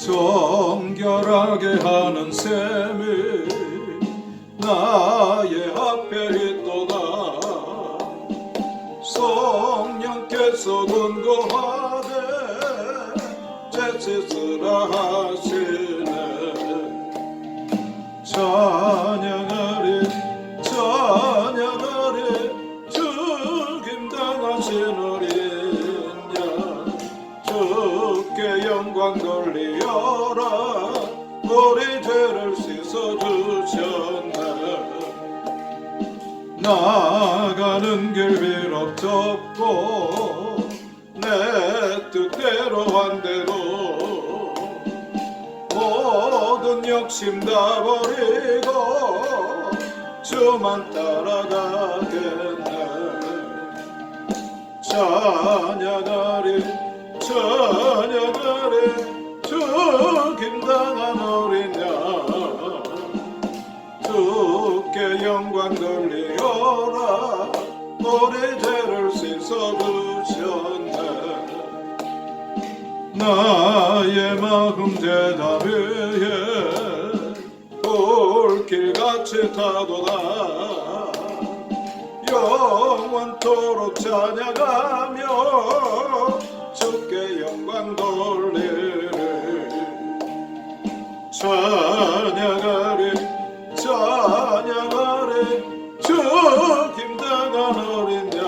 정결하게 하는 셈이 나의 앞에 있도다. 성령께서 권고하되 제짓으라 하시네. 찬양하리 찬양하리 죽임당하신 어린 양 주께 영광 돌리어라. 우리 죄를 씻어주셨네. 나가는 길 비롭잡고 내 뜻대로 한 대로 모든 욕심 다 버리고 주만 따라가겠네. 찬양하리 찬양하리 죽임당한 어린 양 주께 영광 돌리어라. 우리 죄를 씻어주셨네. 나의 마음 제단 위에 불길같이 타도다. 영원토록 찬양하며 주께 영광 돌리리. 찬양하리 찬양하리 죽임당한 어린 양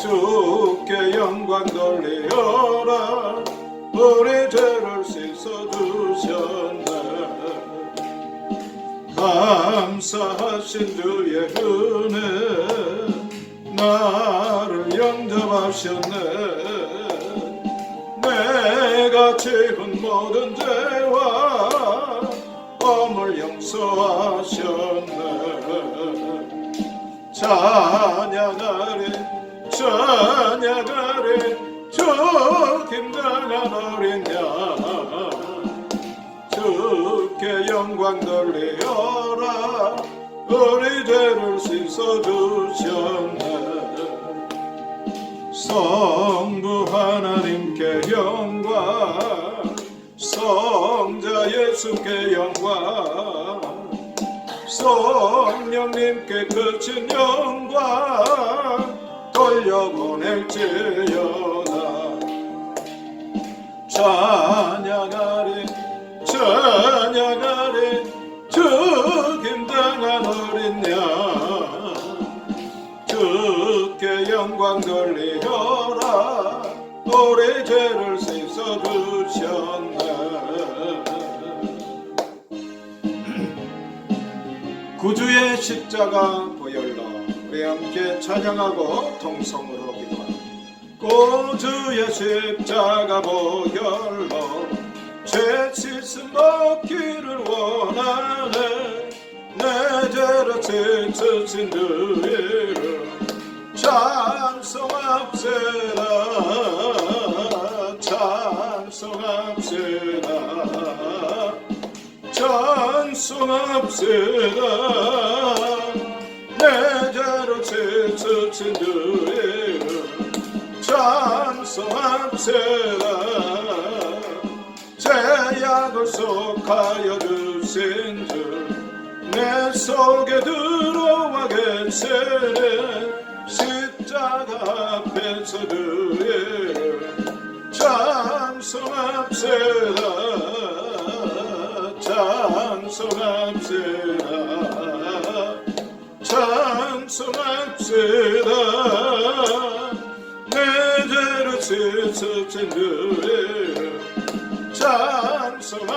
주께 영광 돌리어라. 우리 죄를 씻어주셨네. 감사하신 주의 은혜 나를 영접하셨네. 내가 지은 모든 죄와 범을 용서하셨네. 찬양하리 찬양하리 죽임당한 어린 양 주께 영광 돌리어라. 우리 죄를 씻어주셨네. 성부 하나님께 영광 성자 예수께 영광 성령님께 그친 영광 돌려보낼지어다. 찬양하리 찬양하리 죽임당한 어린 양 주께 영광 돌리어라. 우리 죄를 씻어주셨네. 구주의 십자가 보혈로 우리 함께 찬양하고 통성으로 기도하라. 구주의 십자가 보혈로 죄 씻음 받기를 원하네. 내 죄를 씻으신 주 이름 찬송합시다. 찬송합시다. 찬송합시다. 내 죄를 씻으신 주 이름 찬송합시다. 죄악을 속하여 주신 주 내 속에 들어와 계시네. 십자가 앞에서 주 이름 찬송합시다. 찬송합시다. 찬송합시다. 내 죄를 씻으신 주 이름 찬송합시다.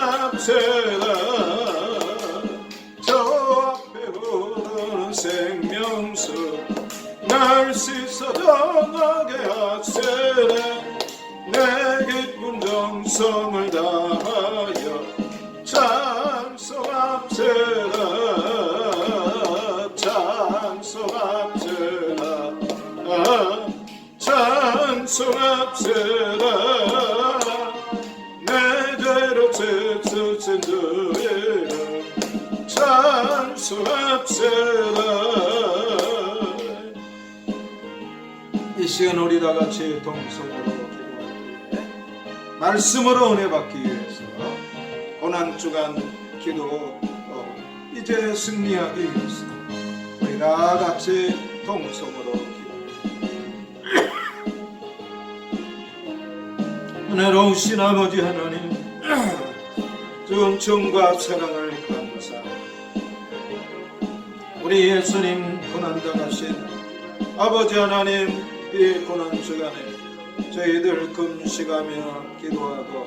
저 앞에 흐르는 생명수 날 씻어 정하게 하시네. 내 기쁜 정성을 다하여 찬송합시다. 찬송합시다. 찬송합시다. 내 죄를 씻으신 주 이름 찬송합시다. 이 시간 우리 다 같이 동성으로 기도하는데 말씀으로 은혜 받기 위해서 고난주간 기도 이제 승리하기 위해서 우리가 같이 동성으로 기도합니다. 은혜로우신 아버지 하나님, 은총과 사랑을 감사합니다. 우리 예수님 고난당하신 아버지 하나님, 이 고난주간에 저희들 금식하며 기도하고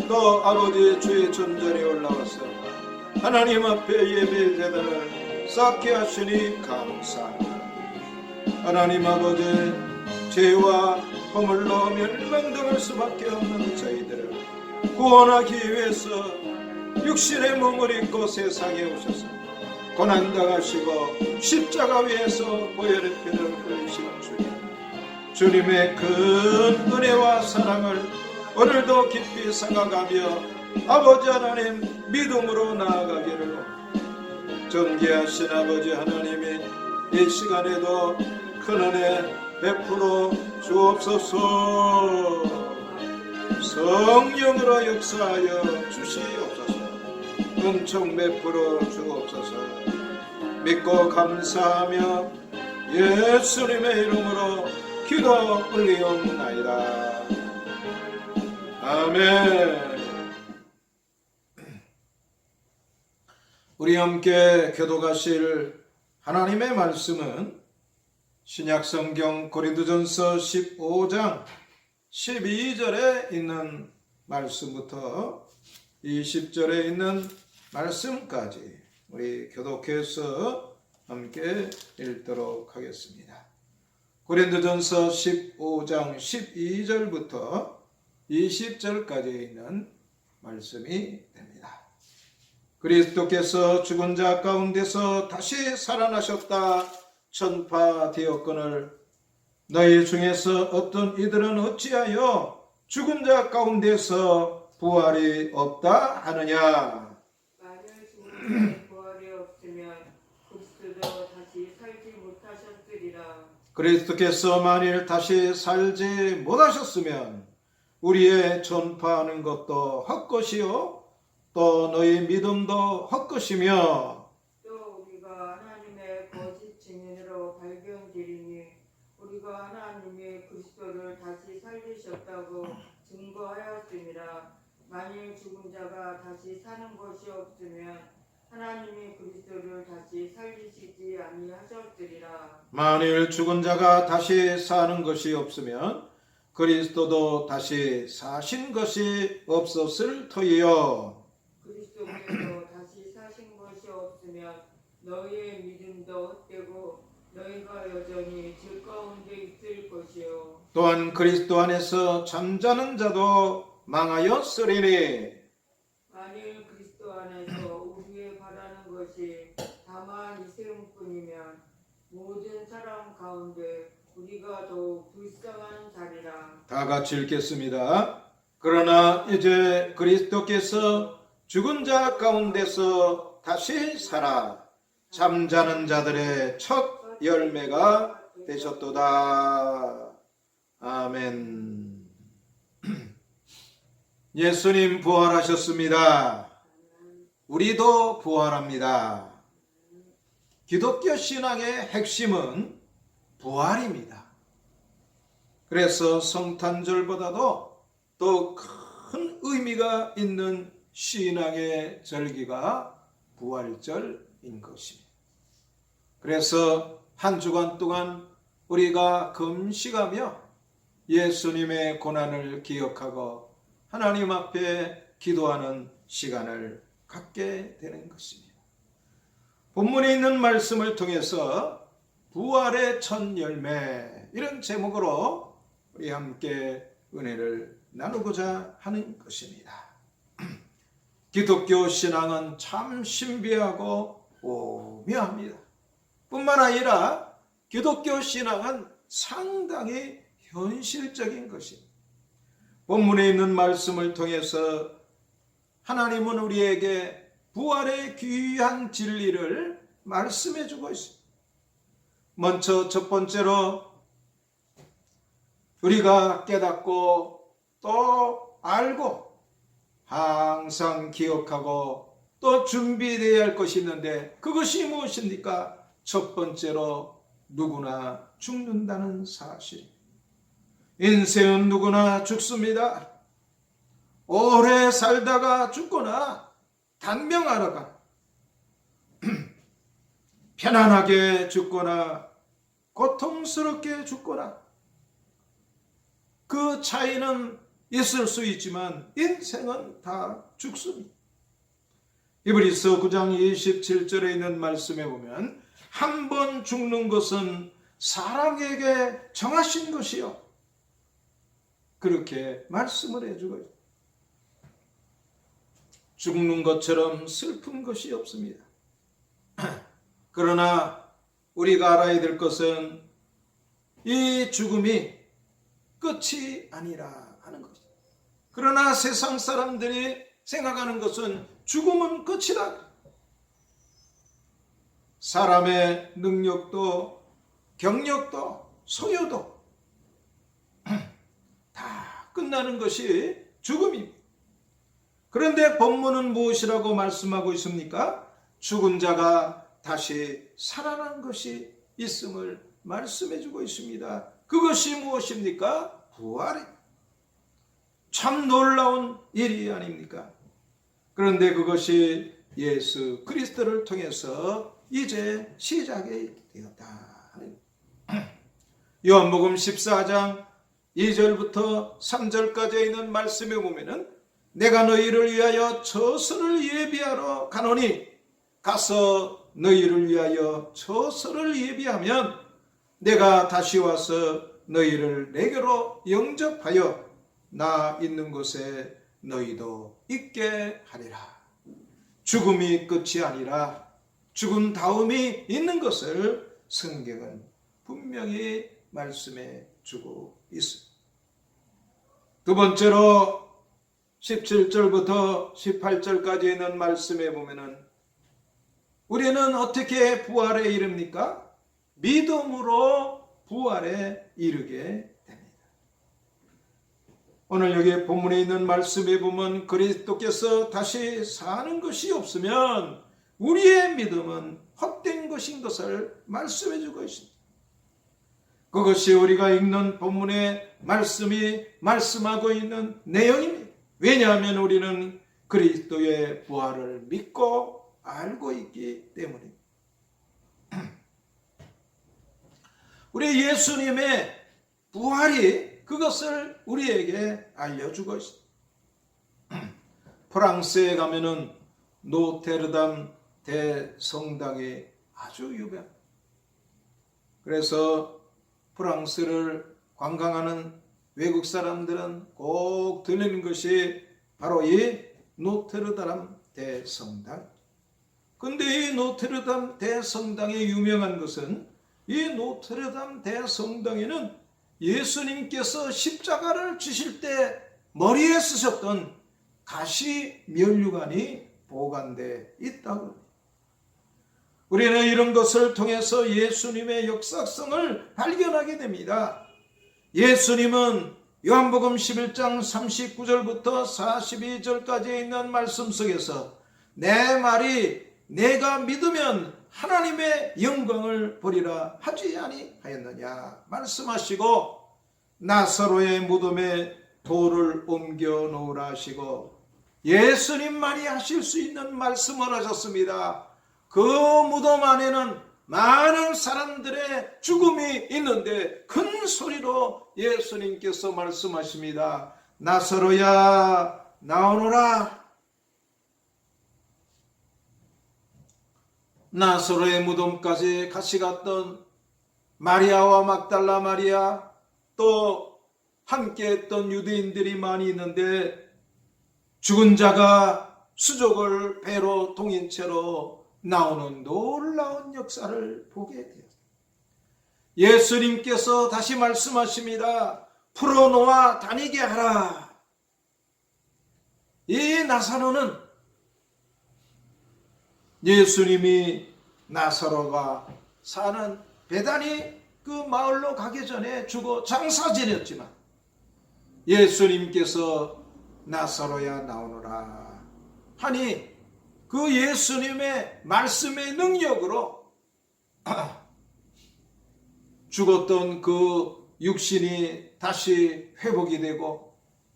또 아버지 주의 전전에 올라와서 하나님 앞에 예배 제단을 쌓게 하시니 감사합니다. 하나님 아버지, 죄와 허물로 멸망당할 수밖에 없는 저희들을 구원하기 위해서 육신의 몸을 입고 세상에 오셔서 고난당하시고 십자가 위에서 보혈의 피를 흘리신 주님의 큰 은혜와 사랑을 오늘도 깊이 생각하며 아버지 하나님 믿음으로 나아가기를 존귀하신 아버지 하나님이 이 시간에도 큰 은혜 베풀어 주옵소서. 성령으로 역사하여 주시옵소서. 은총 베풀어 주옵소서. 믿고 감사하며 예수님의 이름으로 기도 올리옵나이다. 아멘. 우리 함께 교독하실 하나님의 말씀은 신약성경 고린도전서 15장 12절에 있는 말씀부터 20절에 있는 말씀까지 우리 교독해서 함께 읽도록 하겠습니다. 고린도전서 15장 12절부터 20절까지 있는 말씀이 됩니다. 그리스도께서 죽은 자 가운데서 다시 살아나셨다 전파되었거늘 너희 중에서 어떤 이들은 어찌하여 죽은 자 가운데서 부활이 없다 하느냐. 만일 죽은 자의 부활이 없으면 그리스도도 다시 살지 못하셨으리라. 그리스도께서 만일 다시 살지 못하셨으면 우리의 전파하는 것도 헛것이요 또 너희 믿음도 헛것이며 또 우리가 하나님의 거짓 증인으로 발견되리니 우리가 하나님이 그리스도를 다시 살리셨다고 증거하였음이라. 만일 죽은 자가 다시 사는 것이 없으면 하나님이 그리스도를 다시 살리시지 아니하셨으리라. 만일 죽은 자가 다시 사는 것이 없으면 그리스도도 다시 사신 것이 없었을 터이요. 그리스도께서 다시 사신 것이 없으면 너희의 믿음도 헛되고 너희가 여전히 죄 가운데 있을 것이요. 또한 그리스도 안에서 잠자는 자도 망하였으리니 만일 그리스도 안에서 우리의 바라는 것이 다만 이세움뿐이면 모든 사람 가운데 우리가 더욱 불쌍한 자리라. 다 같이 읽겠습니다. 그러나 이제 그리스도께서 죽은 자 가운데서 다시 살아 잠자는 자들의 첫 열매가 되셨도다. 아멘. 예수님 부활하셨습니다. 우리도 부활합니다. 기독교 신앙의 핵심은 부활입니다. 그래서 성탄절보다도 더 큰 의미가 있는 신앙의 절기가 부활절인 것입니다. 그래서 한 주간 동안 우리가 금식하며 예수님의 고난을 기억하고 하나님 앞에 기도하는 시간을 갖게 되는 것입니다. 본문에 있는 말씀을 통해서 부활의 첫 열매 이런 제목으로 우리 함께 은혜를 나누고자 하는 것입니다. 기독교 신앙은 참 신비하고 오묘합니다. 뿐만 아니라 기독교 신앙은 상당히 현실적인 것입니다. 본문에 있는 말씀을 통해서 하나님은 우리에게 부활의 귀한 진리를 말씀해 주고 있습니다. 먼저 첫 번째로 우리가 깨닫고 또 알고 항상 기억하고 또 준비되어야 할 것이 있는데 그것이 무엇입니까? 첫 번째로 누구나 죽는다는 사실. 인생은 누구나 죽습니다. 오래 살다가 죽거나 단명하다가 편안하게 죽거나 고통스럽게 죽거나 그 차이는 있을 수 있지만 인생은 다 죽습니다. 히브리서 9장 27절에 있는 말씀에 보면 한 번 죽는 것은 사람에게 정하신 것이요, 그렇게 말씀을 해주고 있습니다. 죽는 것처럼 슬픈 것이 없습니다. 그러나 우리가 알아야 될 것은 이 죽음이 끝이 아니라 하는 것입니다. 그러나 세상 사람들이 생각하는 것은 죽음은 끝이다. 사람의 능력도 경력도 소유도 다 끝나는 것이 죽음입니다. 그런데 본문은 무엇이라고 말씀하고 있습니까? 죽은 자가 다시 살아난 것이 있음을 말씀해 주고 있습니다. 그것이 무엇입니까? 부활입니다. 참 놀라운 일이 아닙니까? 그런데 그것이 예수 그리스도를 통해서 이제 시작이 되었다. 요한복음 14장 2절부터 3절까지 있는 말씀에 보면은 내가 너희를 위하여 처소를 예비하러 가노니 가서 너희를 위하여 처소를 예비하면 내가 다시 와서 너희를 내게로 영접하여 나 있는 곳에 너희도 있게 하리라. 죽음이 끝이 아니라 죽은 다음이 있는 것을 성경은 분명히 말씀해 주고 있습니다. 두 번째로 17절부터 18절까지 있는 말씀에 보면은 우리는 어떻게 부활에 이릅니까? 믿음으로 부활에 이르게 됩니다. 오늘 여기 본문에 있는 말씀에 보면 그리스도께서 다시 사는 것이 없으면 우리의 믿음은 헛된 것인 것을 말씀해 주고 있습니다. 그것이 우리가 읽는 본문의 말씀이 말씀하고 있는 내용입니다. 왜냐하면 우리는 그리스도의 부활을 믿고 알고 있기 때문입니다. 우리 예수님의 부활이 그것을 우리에게 알려주고 있습니다. 프랑스에 가면은 노테르담 대성당이 아주 유명합니다. 그래서 프랑스를 관광하는 외국 사람들은 꼭 들리는 것이 바로 이 노테르담 대성당. 근데 이 노테르담 대성당이 유명한 것은 이 노테르담 대성당에는 예수님께서 십자가를 지실 때 머리에 쓰셨던 가시 면류관이 보관되어 있다고 합니다. 우리는 이런 것을 통해서 예수님의 역사성을 발견하게 됩니다. 예수님은 요한복음 11장 39절부터 42절까지 있는 말씀 속에서 내 말이 내가 믿으면 하나님의 영광을 보리라 하지 아니하였느냐 말씀하시고 나사로의 무덤에 돌을 옮겨 놓으라 하시고 예수님만이 하실 수 있는 말씀을 하셨습니다. 그 무덤 안에는 많은 사람들의 죽음이 있는데 큰 소리로 예수님께서 말씀하십니다. 나사로야 나오너라. 나사로의 무덤까지 같이 갔던 마리아와 막달라 마리아 또 함께 했던 유대인들이 많이 있는데 죽은 자가 수족을 배로 동인 채로 나오는 놀라운 역사를 보게 되었습니다. 예수님께서 다시 말씀하십니다. 풀어놓아 다니게 하라. 이 나사로는 예수님이 나사로가 사는 베다니 그 마을로 가기 전에 죽어 장사 지냈지만 예수님께서 나사로야 나오너라 하니 그 예수님의 말씀의 능력으로 죽었던 그 육신이 다시 회복이 되고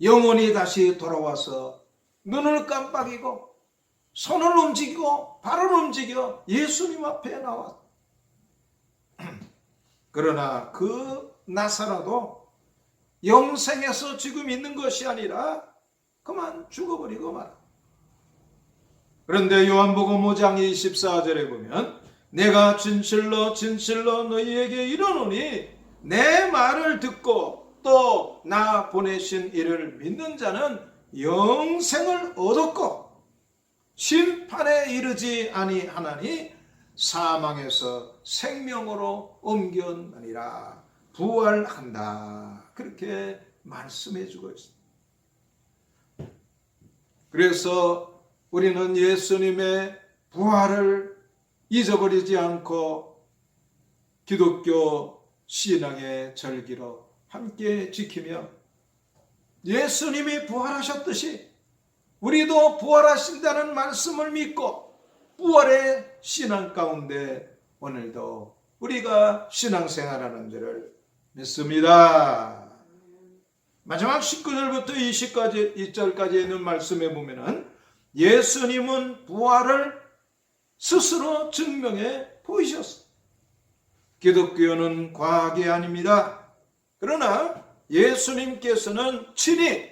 영혼이 다시 돌아와서 눈을 깜빡이고 손을 움직이고 발을 움직여 예수님 앞에 나왔다. 그러나 그 나사로도 영생에서 지금 있는 것이 아니라 그만 죽어버리고 말아. 그런데 요한복음 5장 24절에 보면 내가 진실로 진실로 너희에게 이르노니 내 말을 듣고 또 나 보내신 이를 믿는 자는 영생을 얻었고 심판에 이르지 아니하나니 사망에서 생명으로 옮겨나니라. 부활한다. 그렇게 말씀해 주고 있습니다. 그래서 우리는 예수님의 부활을 잊어버리지 않고 기독교 신앙의 절기로 함께 지키며 예수님이 부활하셨듯이 우리도 부활하신다는 말씀을 믿고 부활의 신앙 가운데 오늘도 우리가 신앙생활하는 줄을 믿습니다. 마지막 19절부터 20절까지 있는 말씀에 보면은 예수님은 부활을 스스로 증명해 보이셨습니다. 기독교는 과학이 아닙니다. 그러나 예수님께서는 친히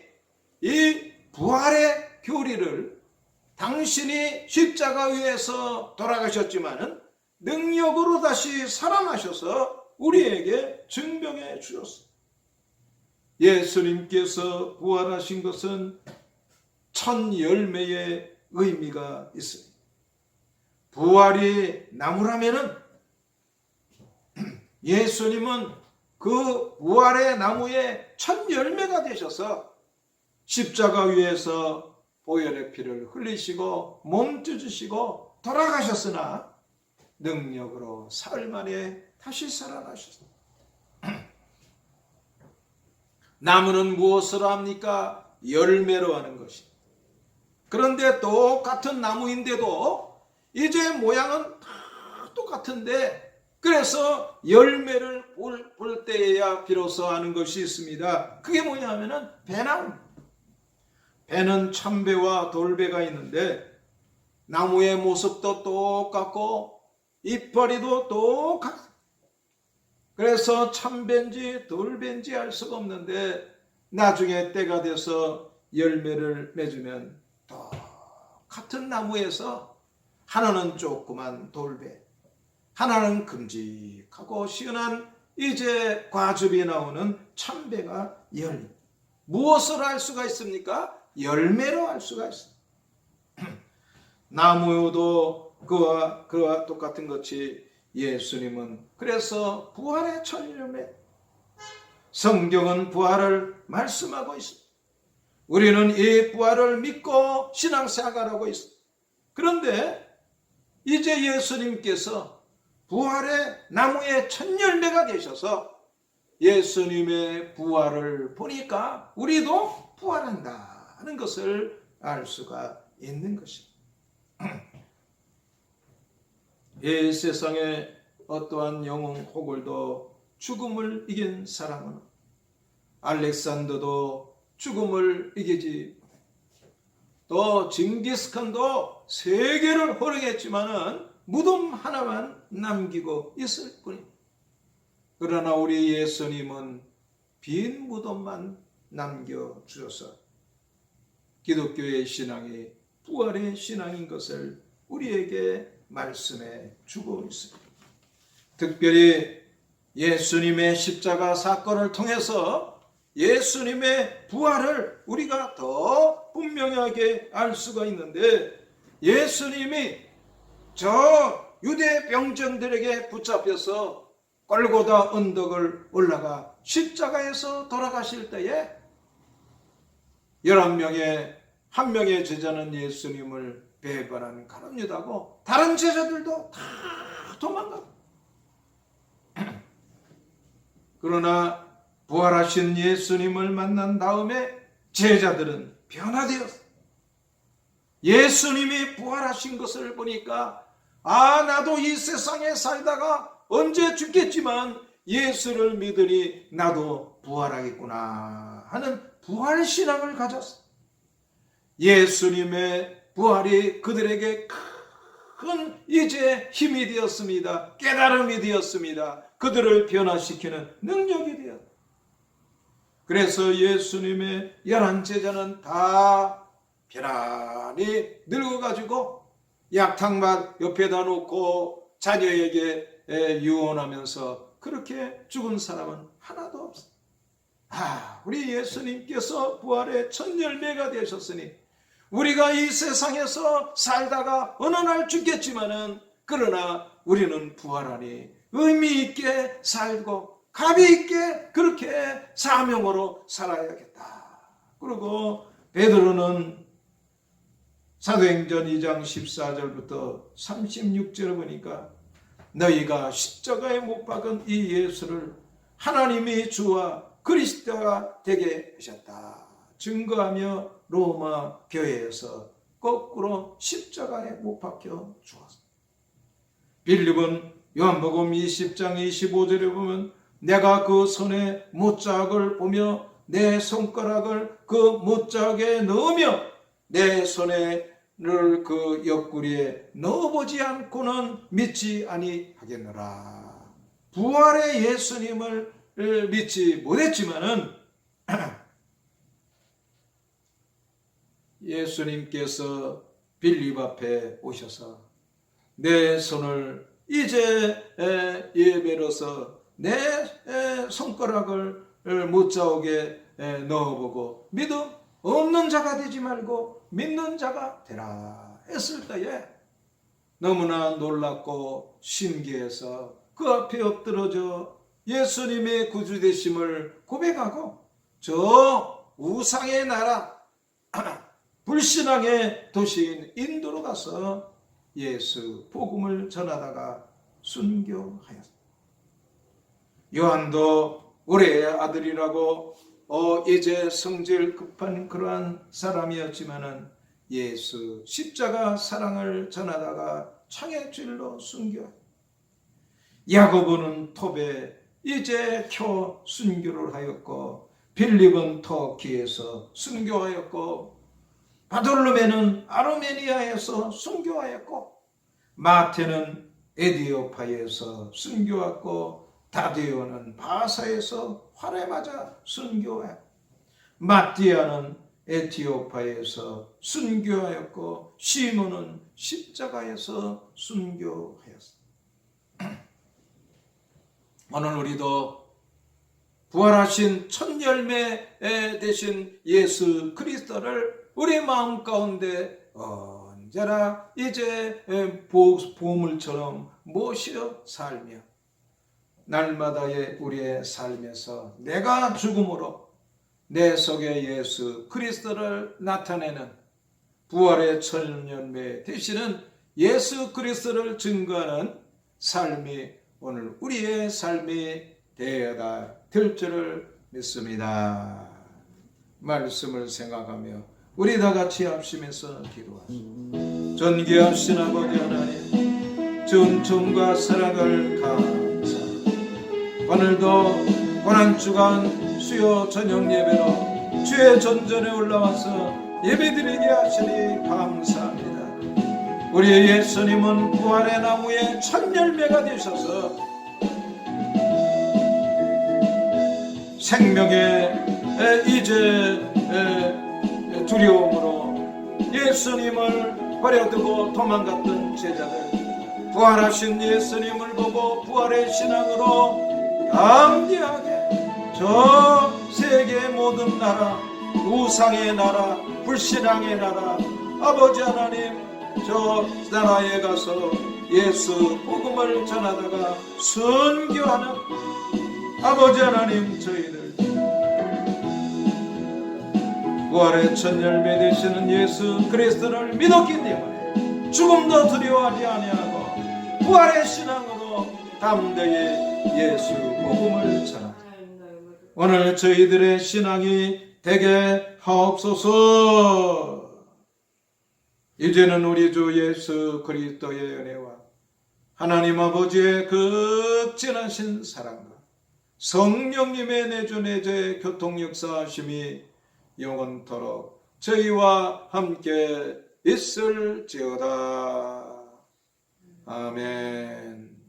이 부활의 교리를 당신이 십자가 위에서 돌아가셨지만은 능력으로 다시 살아나셔서 우리에게 증명해 주셨습니다. 예수님께서 부활하신 것은 첫 열매의 의미가 있습니다. 부활이 나무라면은 예수님은 그 부활의 나무의 첫 열매가 되셔서 십자가 위에서 보혈의 피를 흘리시고 몸 찢으시고 돌아가셨으나 능력으로 사흘 만에 다시 살아나셨습니다. 나무는 무엇으로 합니까? 열매로 하는 것입니다. 그런데 똑같은 나무인데도 이제 모양은 다 똑같은데 그래서 열매를 볼 때에야 비로소 하는 것이 있습니다. 그게 뭐냐 하면은 배나무. 배는 참배와 돌배가 있는데 나무의 모습도 똑같고 이파리도 똑같아. 그래서 참배인지 돌배인지 알 수가 없는데 나중에 때가 돼서 열매를 맺으면 똑같은 나무에서 하나는 조그만 돌배, 하나는 큼직하고 시원한 이제 과즙이 나오는 참배가 열립니다. 무엇을 알 수가 있습니까? 열매로 알 수가 있습니다. 나무도 그와 똑같은 것이 예수님은 그래서 부활의 첫 열매. 성경은 부활을 말씀하고 있습니다. 우리는 이 부활을 믿고 신앙생활하고 있습니다. 그런데 이제 예수님께서 부활의 나무의 첫 열매가 되셔서 예수님의 부활을 보니까 우리도 부활한다는 것을 알 수가 있는 것입니다. 이 세상에 어떠한 영웅 호글도 죽음을 이긴 사람은 알렉산더도 죽음을 이기지 또 징기스칸도 세계를 호령했지만은 무덤 하나만 남기고 있을 뿐입니다. 그러나 우리 예수님은 빈 무덤만 남겨주셔서 기독교의 신앙이 부활의 신앙인 것을 우리에게 말씀해 주고 있습니다. 특별히 예수님의 십자가 사건을 통해서 예수님의 부활을 우리가 더 분명하게 알 수가 있는데 예수님이 저 유대 병정들에게 붙잡혀서 골고다 언덕을 올라가 십자가에서 돌아가실 때에 11명의 한 명의 제자는 예수님을 배반한 가룟 유다고 다른 제자들도 다 도망가. 그러나 부활하신 예수님을 만난 다음에 제자들은 변화되었어요. 예수님이 부활하신 것을 보니까 나도 이 세상에 살다가 언제 죽겠지만 예수를 믿으니 나도 부활하겠구나 하는 부활신앙을 가졌어요. 예수님의 부활이 그들에게 큰 이제 힘이 되었습니다. 깨달음이 되었습니다. 그들을 변화시키는 능력이 되었습니다. 그래서 예수님의 11 제자는 다 편안히 늙어가지고 약탕밭 옆에다 놓고 자녀에게 유언하면서 그렇게 죽은 사람은 하나도 없어요. 우리 예수님께서 부활의 첫 열매가 되셨으니 우리가 이 세상에서 살다가 어느 날 죽겠지만은 그러나 우리는 부활하니 의미 있게 살고 가비 있게 그렇게 사명으로 살아야겠다. 그리고 베드로는 사도행전 2장 14절부터 36절을 보니까 너희가 십자가에 못 박은 이 예수를 하나님이 주와 그리스도가 되게 하셨다 증거하며 로마 교회에서 거꾸로 십자가에 못 박혀 죽었습니다. 빌립은 요한복음 20장 25절에 보면 내가 그 손에 못자국을 보며 내 손가락을 그 못자국에 넣으며 내 손을 그 옆구리에 넣어보지 않고는 믿지 아니하겠노라. 부활의 예수님을 믿지 못했지만은 예수님께서 빌립 앞에 오셔서 내 손을 이제 예배로서 내 손가락을 못자국에 넣어보고 믿음 없는 자가 되지 말고 믿는 자가 되라 했을 때에 너무나 놀랍고 신기해서 그 앞에 엎드러져 예수님의 구주되심을 고백하고 저 우상의 나라 불신앙의 도시인 인도로 가서 예수 복음을 전하다가 순교하였습니다. 요한도 올해의 아들이라고 이제 성질 급한 그러한 사람이었지만은 예수 십자가 사랑을 전하다가 창의 줄로 순교하였습니다. 야고보는 톱에 이제 켜 순교를 하였고 빌립은 터키에서 순교하였고 바돌로메는 아르메니아에서 순교하였고 마태는 에디오파에서 순교하였고 다데오는 바사에서 활에 맞아 순교하였고 마띠아는 에티오파에서 순교하였고 시몬은 십자가에서 순교하였습니다. 오늘 우리도 부활하신 첫 열매 되신 예수 그리스도를 우리 마음 가운데 언제나 이제 보물처럼 모시어 살며 날마다의 우리의 삶에서 내가 죽음으로 내 속에 예수 그리스도를 나타내는 부활의 첫 열매 되시는 예수 그리스도를 증거하는 삶이 오늘 우리의 삶이 되어야 될 줄을 믿습니다. 말씀을 생각하며 우리 다 같이 합심해서 기도하시오. 존귀하신 아버지 하나님, 존중과 사랑을 감사합니다. 오늘도 고난주간 수요 저녁 예배로 주의 전전에 올라와서 예배드리게 하시니 감사합니다. 우리 예수님은 부활의 나무의 첫 열매가 되셔서 생명의 이제 두려움으로 예수님을 버려두고 도망갔던 제자들 부활하신 예수님을 보고 부활의 신앙으로 담대하게 저 세계 모든 나라 우상의 나라 불신앙의 나라 아버지 하나님 저 나라에 가서 예수 복음을 전하다가 순교하는 아버지 하나님 저희들 부활의 첫 열매 되시는 예수 그리스도를 믿었기 때문에 죽음도 두려워하지 아니하고 부활의 신앙으로 담대히 예수 복음을 전합니다. 오늘 저희들의 신앙이 되게 하옵소서. 이제는 우리 주 예수 그리스도의 은혜와 하나님 아버지의 극진하신 사랑과 성령님의 내주내제 교통 역사하심이 영원토록 저희와 함께 있을지어다. 아멘.